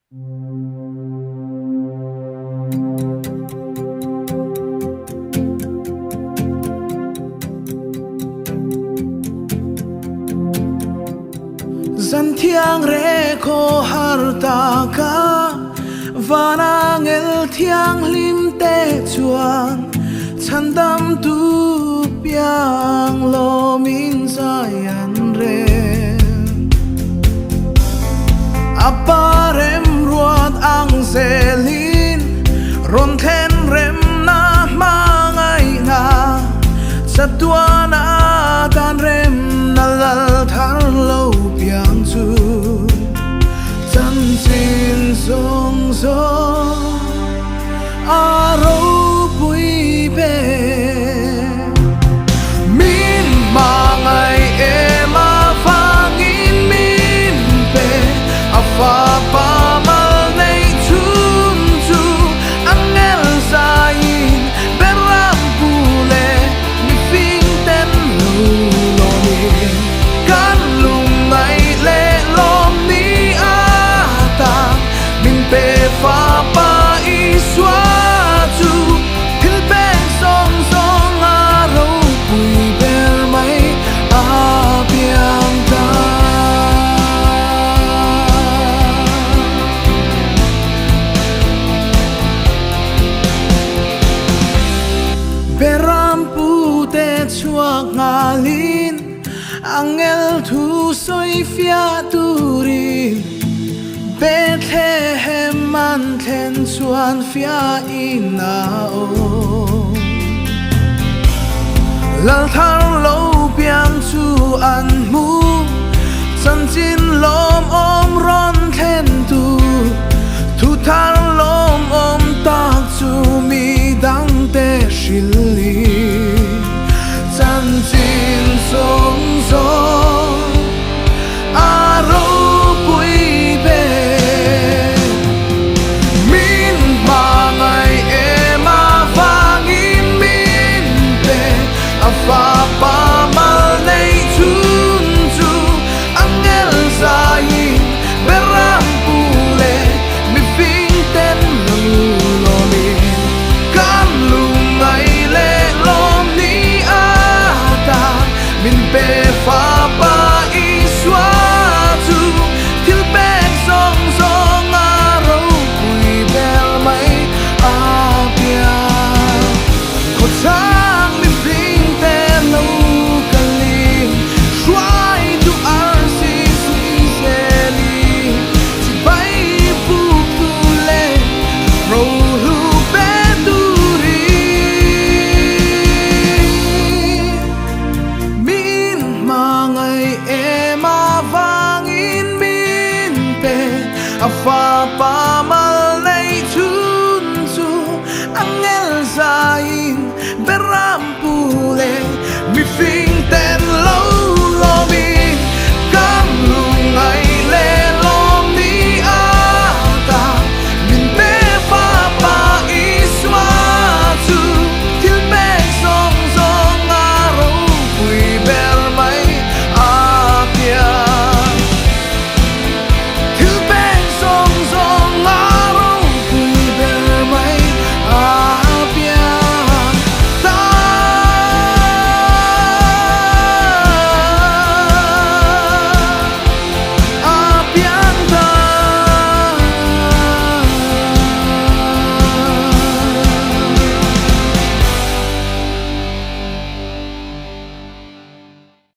Zan thiang re ko har ta ka vana ngel thiang lim te chuan chan dam tu piang lo min zayan re aparem ruat ang zelin ron then rem na mangai na satuana tan rem na lal thar lo piang chu chan chin song song aro pui be min mangai ema fangin min pe afa pa mal nei chun chu angel sain beram pule mi fing ten lu lo ni kan lung mai le lom ni ata min pe fa pa i swa chu thil ben song song aro pui ber mai a piang ta beram pu te chuak ngalin angel thu soi fia turin Bethlehem man then chuan fia ina o lal thar lo piang chu an mu chan chin lom om ron then tu thu thar lom om tak chu mi dang te shili chan chin song song aro pui be min mangai ema fangin min pe afa pa mal nei chun chu angel sain beram pule mi fing ten lu lo ni kan lung ai le lom ni ata min pe fa pa i swa chu thil ben song song aro pui bel mai a pia ko chang mi fing ten lo kalim try to rc sweetly si bai pu tu le ro lu be duri min mangai ema vangin min pe afa pa